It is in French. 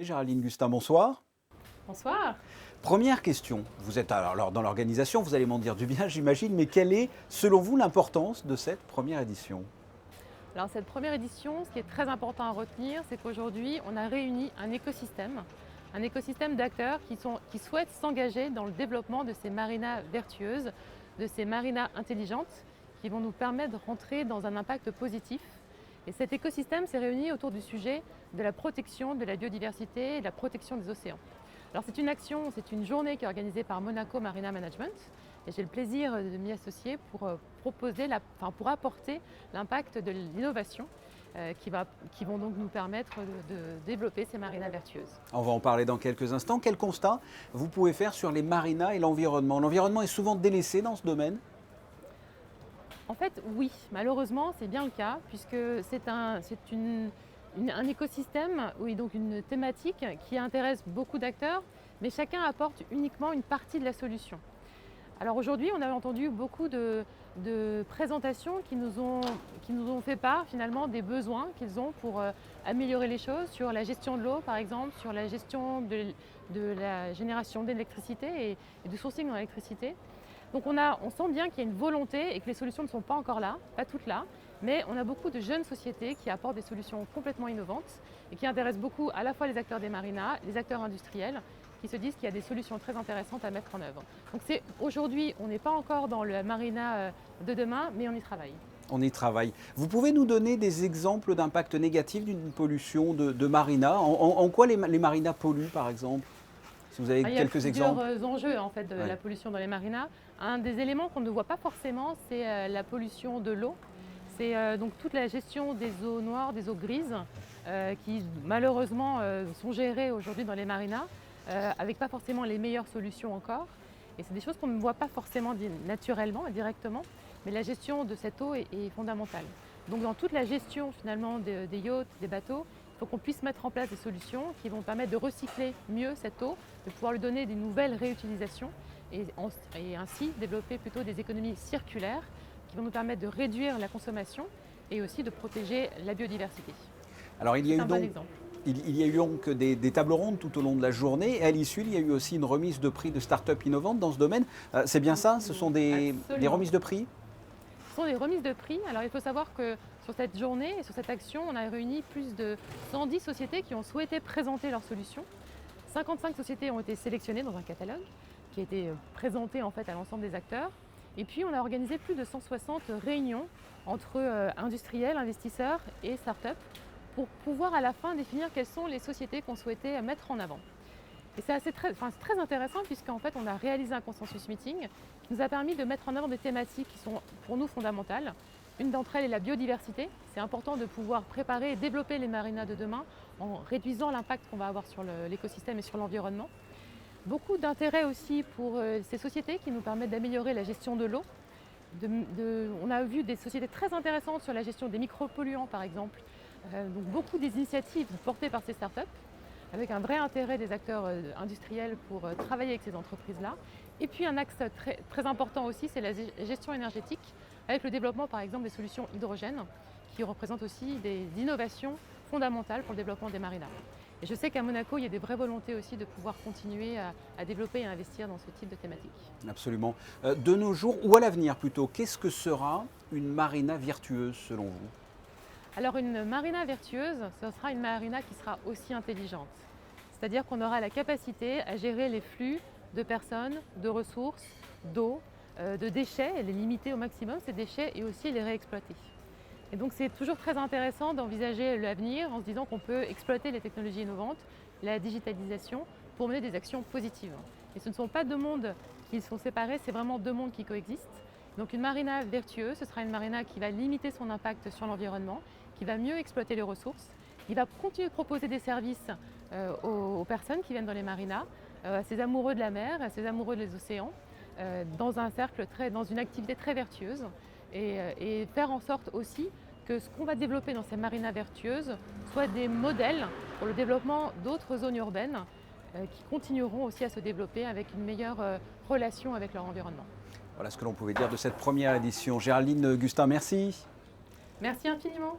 Géraldine Gustin, bonsoir. Bonsoir. Première question, vous êtes alors dans l'organisation, vous allez m'en dire du bien j'imagine, mais quelle est selon vous l'importance de cette première édition? Alors cette première édition, ce qui est très important à retenir, c'est qu'aujourd'hui, on a réuni un écosystème d'acteurs qui souhaitent s'engager dans le développement de ces marinas vertueuses, de ces marinas intelligentes, qui vont nous permettre de rentrer dans un impact positif. Et cet écosystème s'est réuni autour du sujet de la protection de la biodiversité et de la protection des océans. Alors c'est une journée qui est organisée par Monaco Marina Management et j'ai le plaisir de m'y associer pour pour apporter l'impact de l'innovation qui vont donc nous permettre de développer ces marinas vertueuses. On va en parler dans quelques instants. Quel constat vous pouvez faire sur les marinas et l'environnement? L'environnement est souvent délaissé dans ce domaine? En fait, oui, malheureusement, c'est bien le cas, puisque un écosystème, oui, donc une thématique qui intéresse beaucoup d'acteurs, mais chacun apporte uniquement une partie de la solution. Alors aujourd'hui, on a entendu beaucoup de présentations qui nous ont fait part finalement des besoins qu'ils ont pour améliorer les choses sur la gestion de l'eau, par exemple, sur la gestion de la génération d'électricité et du sourcing en électricité. Donc on sent bien qu'il y a une volonté et que les solutions ne sont pas encore là, pas toutes là, mais on a beaucoup de jeunes sociétés qui apportent des solutions complètement innovantes et qui intéressent beaucoup à la fois les acteurs des marinas, les acteurs industriels, qui se disent qu'il y a des solutions très intéressantes à mettre en œuvre. Donc aujourd'hui, on n'est pas encore dans le marina de demain, mais on y travaille. On y travaille. Vous pouvez nous donner des exemples d'impact négatif d'une pollution de marina? En quoi les marinas polluent par exemple? Si vous avez quelques exemples. Il y a plusieurs enjeux en fait, de la pollution dans les marinas. Un des éléments qu'on ne voit pas forcément, c'est la pollution de l'eau. C'est donc toute la gestion des eaux noires, des eaux grises, qui malheureusement sont gérées aujourd'hui dans les marinas, avec pas forcément les meilleures solutions encore. Et c'est des choses qu'on ne voit pas forcément naturellement et directement, mais la gestion de cette eau est fondamentale. Donc dans toute la gestion finalement des yachts, des bateaux, il faut qu'on puisse mettre en place des solutions qui vont permettre de recycler mieux cette eau, de pouvoir lui donner des nouvelles réutilisations et ainsi développer plutôt des économies circulaires qui vont nous permettre de réduire la consommation et aussi de protéger la biodiversité. Alors il y a eu un bon exemple. Il y a eu donc des tables rondes tout au long de la journée et à l'issue, il y a eu aussi une remise de prix de start-up innovantes dans ce domaine. C'est bien ça? Ce sont des remises de prix? Ce sont des remises de prix. Alors il faut savoir que sur cette journée et sur cette action, on a réuni plus de 110 sociétés qui ont souhaité présenter leurs solutions. 55 sociétés ont été sélectionnées dans un catalogue qui a été présenté en fait à l'ensemble des acteurs. Et puis on a organisé plus de 160 réunions entre industriels, investisseurs et start-up pour pouvoir à la fin définir quelles sont les sociétés qu'on souhaitait mettre en avant. Et c'est très intéressant puisqu'en fait on a réalisé un consensus meeting qui nous a permis de mettre en avant des thématiques qui sont pour nous fondamentales. Une d'entre elles est la biodiversité. C'est important de pouvoir préparer et développer les marinas de demain en réduisant l'impact qu'on va avoir sur l'écosystème et sur l'environnement. Beaucoup d'intérêt aussi pour ces sociétés qui nous permettent d'améliorer la gestion de l'eau. On a vu des sociétés très intéressantes sur la gestion des micropolluants par exemple. Donc beaucoup des initiatives portées par ces startups avec un vrai intérêt des acteurs industriels pour travailler avec ces entreprises-là. Et puis un axe très important aussi, c'est la gestion énergétique, avec le développement par exemple des solutions hydrogènes, qui représentent aussi des innovations fondamentales pour le développement des marinas. Et je sais qu'à Monaco, il y a des vraies volontés aussi de pouvoir continuer à développer et à investir dans ce type de thématique. Absolument. De nos jours, ou à l'avenir plutôt, qu'est-ce que sera une marina vertueuse selon vous? Alors une marina vertueuse, ce sera une marina qui sera aussi intelligente. C'est-à-dire qu'on aura la capacité à gérer les flux de personnes, de ressources, d'eau, de déchets, et les limiter au maximum ces déchets et aussi les réexploiter. Et donc c'est toujours très intéressant d'envisager l'avenir en se disant qu'on peut exploiter les technologies innovantes, la digitalisation, pour mener des actions positives. Et ce ne sont pas deux mondes qui sont séparés, c'est vraiment deux mondes qui coexistent. Donc une marina vertueuse, ce sera une marina qui va limiter son impact sur l'environnement, qui va mieux exploiter les ressources, qui va continuer de proposer des services aux personnes qui viennent dans les marinas, à ces amoureux de la mer, à ces amoureux des océans, dans dans une activité très vertueuse et faire en sorte aussi que ce qu'on va développer dans ces marinas vertueuses soit des modèles pour le développement d'autres zones urbaines qui continueront aussi à se développer avec une meilleure relation avec leur environnement. Voilà ce que l'on pouvait dire de cette première édition. Géraldine Gustin, merci. Merci infiniment.